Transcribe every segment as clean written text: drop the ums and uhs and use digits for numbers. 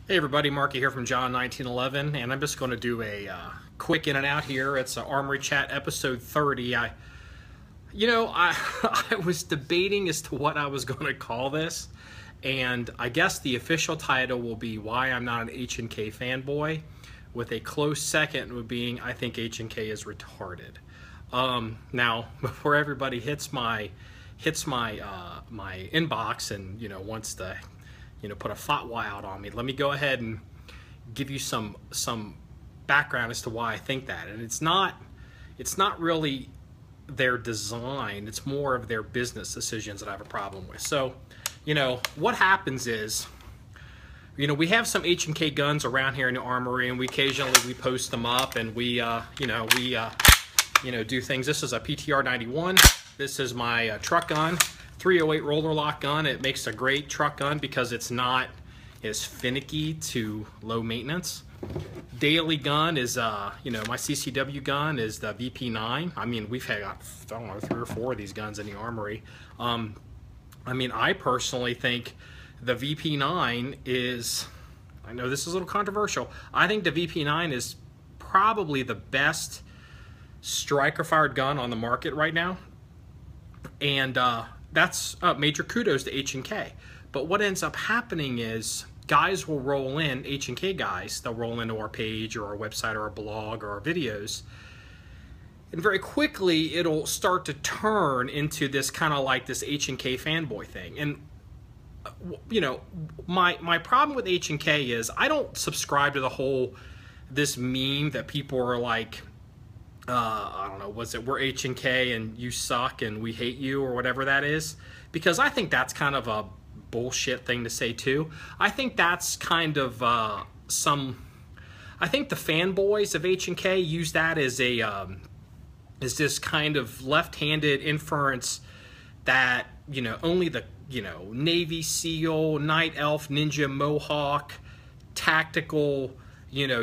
Hey everybody, Marky here from John 1911, and I'm just going to do a quick in and out here. It's Armory Chat episode 30. I I was debating as to what I was going to call this, and I guess the official title will be Why I'm Not an H&K Fanboy, with a close second would being I think H&K is retarded. Now, before everybody hits my my inbox and wants to put a fatwa out on me, let me go ahead and give you some background as to why I think that. And it's not really their design, it's more of their business decisions that I have a problem with. So, what happens is, we have some H&K guns around here in the Armory, and we occasionally post them up, and we do things. This is a PTR 91. This is my truck gun. 308 roller lock gun. It makes a great truck gun because it's not as finicky to low maintenance. Daily gun is my CCW gun is the VP9. I mean, we've had, I don't know, 3 or 4 of these guns in the Armory. I personally think the VP9 is, I know this is a little controversial, I think the VP9 is probably the best striker fired gun on the market right now. And that's major kudos to H&K. But what ends up happening is guys will roll in, H&K guys, they'll roll into our page or our website or our blog or our videos, and very quickly it'll start to turn into this kind of like this H&K fanboy thing. And my problem with H&K is I don't subscribe to the whole, this meme that people are like, I don't know, was it we're H&K and you suck and we hate you or whatever that is? Because I think that's kind of a bullshit thing to say too. I think that's kind of I think the fanboys of H&K use that as a as this kind of left-handed inference that only the Navy SEAL, Night Elf, Ninja, Mohawk, tactical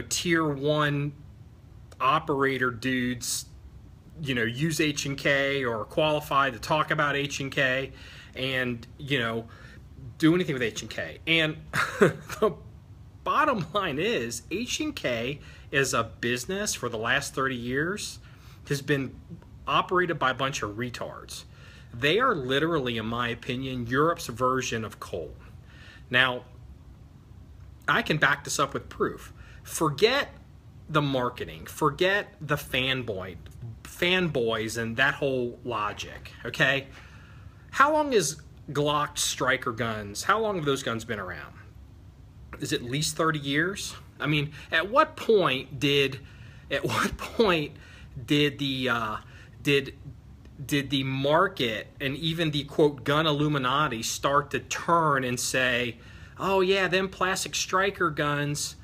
tier 1 operator dudes use H&K or qualify to talk about H&K and do anything with H&K. And the bottom line is H&K as a business for the last 30 years has been operated by a bunch of retards. They are literally, in my opinion, Europe's version of Colt. Now, I can back this up with proof. Forget the marketing, forget the fanboys and that whole logic, okay? How long is Glock striker guns, how long have those guns been around? Is it at least 30 years? I mean, at what point did the market and even the quote gun Illuminati start to turn and say, oh yeah, them plastic striker guns,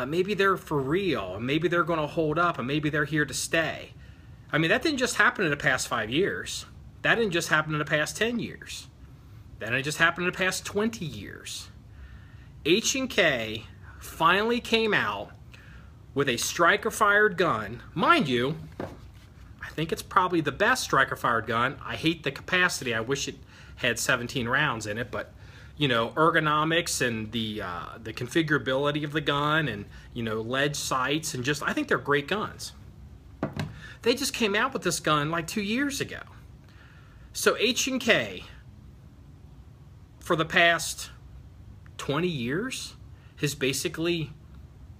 maybe they're for real, and maybe they're going to hold up, and maybe they're here to stay. I mean, that didn't just happen in the past 5 years. That didn't just happen in the past 10 years. That didn't just happen in the past 20 years. H&K finally came out with a striker-fired gun. Mind you, I think it's probably the best striker-fired gun. I hate the capacity. I wish it had 17 rounds in it, but ergonomics and the configurability of the gun and lead sights and just, I think they're great guns. They just came out with this gun like 2 years ago. So H&K for the past 20 years has basically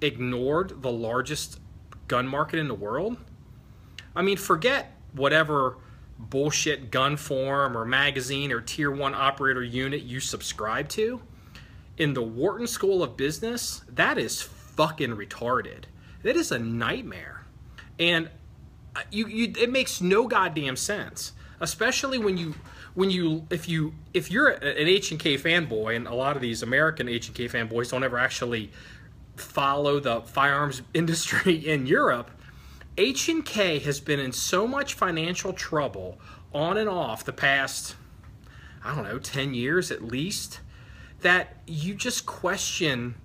ignored the largest gun market in the world. I mean, forget whatever bullshit gun forum or magazine or tier 1 operator unit you subscribe to. In the Wharton School of Business, that is fucking retarded. That is a nightmare. And it makes no goddamn sense, especially if you're an H&K fanboy, and a lot of these American H&K fanboys don't ever actually follow the firearms industry in Europe. H&K has been in so much financial trouble on and off the past, I don't know, 10 years at least, that you just question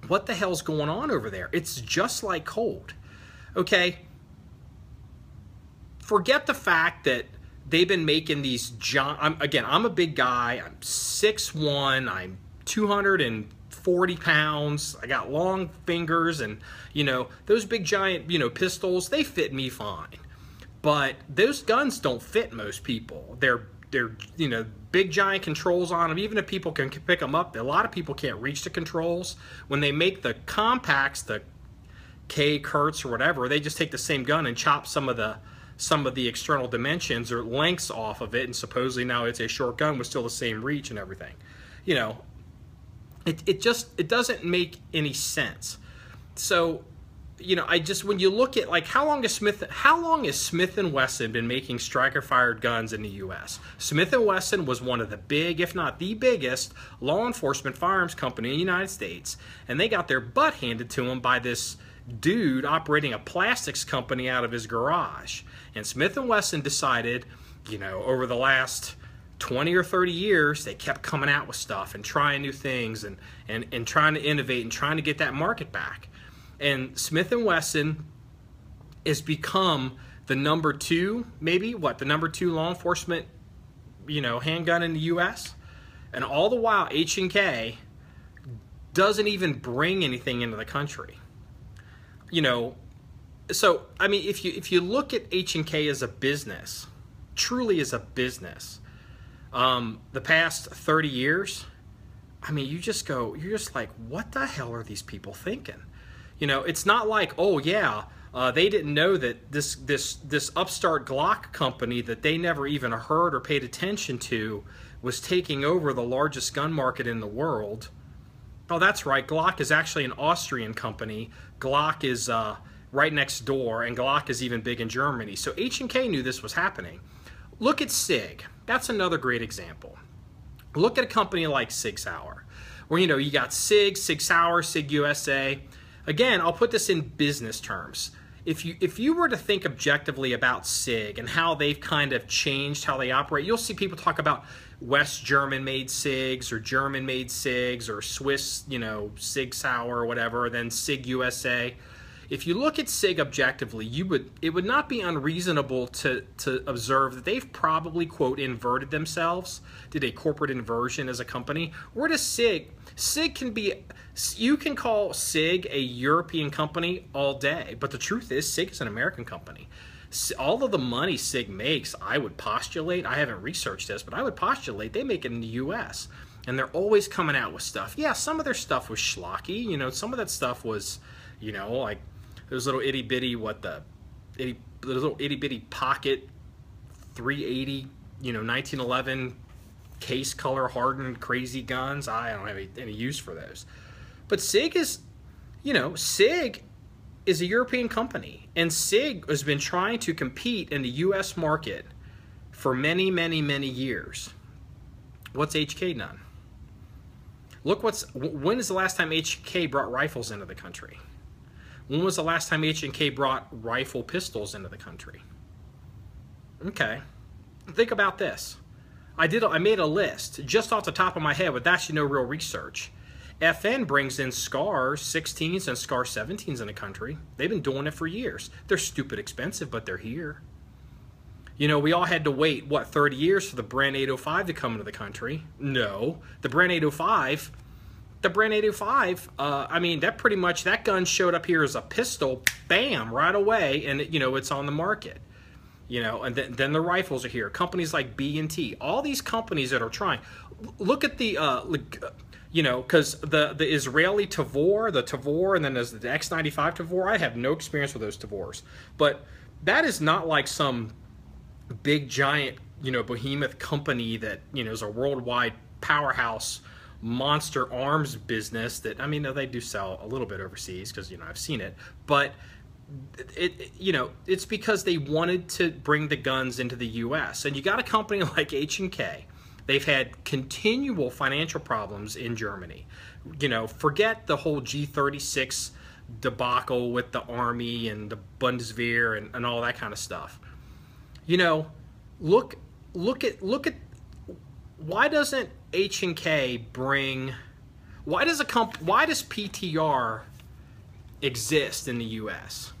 what the hell's going on over there. It's just like Colt. Okay? Forget the fact that they've been making these, I'm a big guy, I'm 6'1", I'm 200 and 40 pounds. I got long fingers, and those big giant pistols, they fit me fine. But those guns don't fit most people. They're big giant controls on them. Even if people can pick them up, a lot of people can't reach the controls. When they make the compacts, the K, Kurtz, or whatever, they just take the same gun and chop some of the external dimensions or lengths off of it, and supposedly now it's a short gun with still the same reach and everything. It doesn't make any sense. So, when you look at, like, how long has Smith & Wesson been making striker-fired guns in the U.S.? Smith & Wesson was one of the big, if not the biggest, law enforcement firearms company in the United States, and they got their butt handed to them by this dude operating a plastics company out of his garage. And Smith & Wesson decided, over the last 20 or 30 years, they kept coming out with stuff and trying new things and trying to innovate and trying to get that market back. And Smith & Wesson has become the number 2, the number 2 law enforcement, handgun in the U.S. And all the while, H&K doesn't even bring anything into the country. So, I mean, if you look at H&K as a business, truly as a business, the past 30 years, I mean, you're just like, what the hell are these people thinking? It's not like, oh yeah, they didn't know that this upstart Glock company that they never even heard or paid attention to was taking over the largest gun market in the world. Oh, that's right, Glock is actually an Austrian company. Glock is right next door, and Glock is even big in Germany. So H&K knew this was happening. Look at SIG. That's another great example. Look at a company like Sig Sauer, where you got Sig Sauer, Sig USA. Again, I'll put this in business terms. If you were to think objectively about SIG and how they've kind of changed how they operate, you'll see people talk about West German-made SIGs or German-made SIGs or Swiss, Sig Sauer or whatever, then Sig USA. If you look at SIG objectively, it would not be unreasonable to observe that they've probably, quote, inverted themselves, did a corporate inversion as a company. Where does SIG can be, you can call SIG a European company all day, but the truth is SIG is an American company. All of the money SIG makes, I would postulate, I haven't researched this, but I would postulate they make it in the U.S. And they're always coming out with stuff. Yeah, some of their stuff was schlocky, some of that stuff was, like those little itty bitty, little itty bitty pocket 380, 1911 case color hardened crazy guns. I don't have any use for those. But SIG is, SIG is a European company, and SIG has been trying to compete in the U.S. market for many, many, many years. What's HK done? Look, when is the last time HK brought rifles into the country? When was the last time H&K brought rifle pistols into the country? Okay, think about this. I made a list just off the top of my head with actually no real research. FN brings in SCAR 16s and SCAR 17s in the country. They've been doing it for years. They're stupid expensive, but they're here. We all had to wait, 30 years for the Brand 805 to come into the country? No. The Brand 805, I mean, that gun showed up here as a pistol, bam, right away, and it's on the market. And then the rifles are here. Companies like B&T, all these companies that are trying. Look at the, because the Israeli Tavor, and then there's the X95 Tavor. I have no experience with those Tavors, but that is not like some big giant, behemoth company that is a worldwide powerhouse monster arms business that, I mean, they do sell a little bit overseas because I've seen it, but it's because they wanted to bring the guns into the U.S. And you got a company like H&K. They've had continual financial problems in Germany. Forget the whole G36 debacle with the Army and the Bundeswehr and all that kind of stuff. Look at why doesn't H&K bring, why does PTR exist in the U.S.?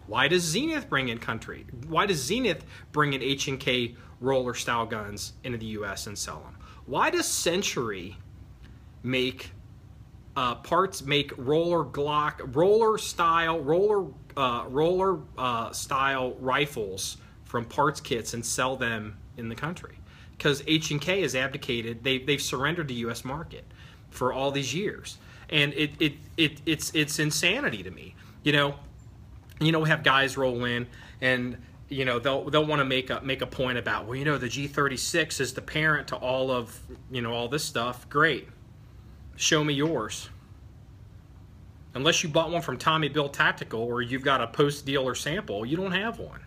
Why does Zenith bring in country? Why does Zenith bring in H&K roller style guns into the U.S. and sell them? Why does Century make parts, make roller style rifles from parts kits and sell them in the country. Because H&K has abdicated, they've surrendered the U.S. market for all these years, and it's insanity to me. You know, we have guys roll in, and you know they'll want to make a point about, well, you know, the G36 is the parent to all of, you know, all this stuff. Great, show me yours. Unless you bought one from Tommy Bill Tactical or you've got a post dealer sample, you don't have one.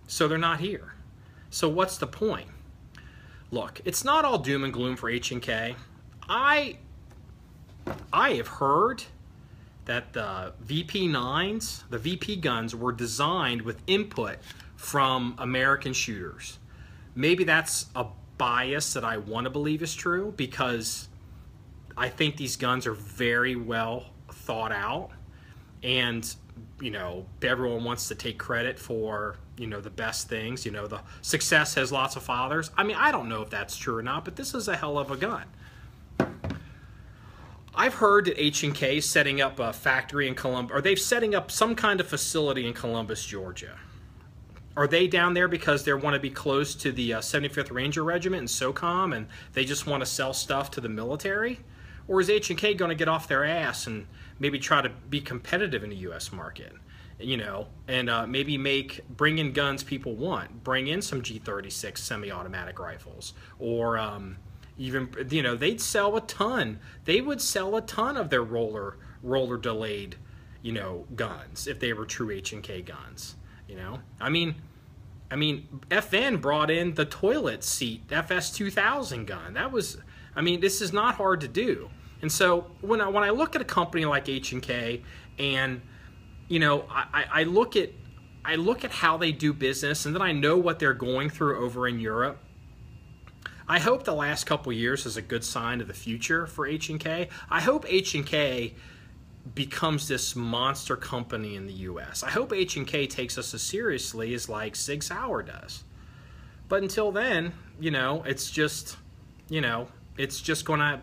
So they're not here. So what's the point? Look, it's not all doom and gloom for H&K. I have heard that the VP9s, the VP guns, were designed with input from American shooters. Maybe that's a bias that I want to believe is true, because I think these guns are very well thought out, and you know, everyone wants to take credit for, you know, the best things. You know, the success has lots of fathers. I mean, I don't know if that's true or not, but this is a hell of a gun. I've heard that H&K is setting up a factory in Columbus, or they're setting up some kind of facility in Columbus, Georgia. Are they down there because they want to be close to the 75th Ranger Regiment in SOCOM, and they just want to sell stuff to the military? Or is H&K going to get off their ass and maybe try to be competitive in the U.S. market, you know, and maybe bring in guns people want, bring in some G36 semi-automatic rifles, or even, you know, they'd sell a ton. They would sell a ton of their roller delayed, you know, guns if they were true H&K guns. You know, I mean, FN brought in the toilet seat FS2000 gun. That was, I mean, this is not hard to do. And so when I look at a company like H&K, and you know, I look at how they do business, and then I know what they're going through over in Europe. I hope the last couple years is a good sign of the future for H&K. I hope H&K becomes this monster company in the U.S. I hope H&K takes us as seriously as like Sig Sauer does. But until then, you know, it's just, you know, it's just gonna,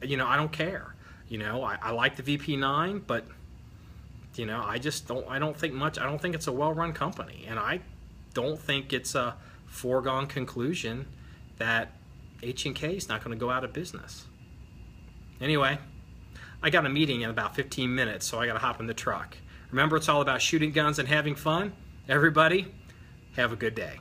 you know, I don't care. You know, I like the VP9, but you know, I don't think much. I don't think it's a well-run company, and I don't think it's a foregone conclusion that H&K is not going to go out of business. Anyway, I got a meeting in about 15 minutes, so I got to hop in the truck. Remember, it's all about shooting guns and having fun. Everybody, have a good day.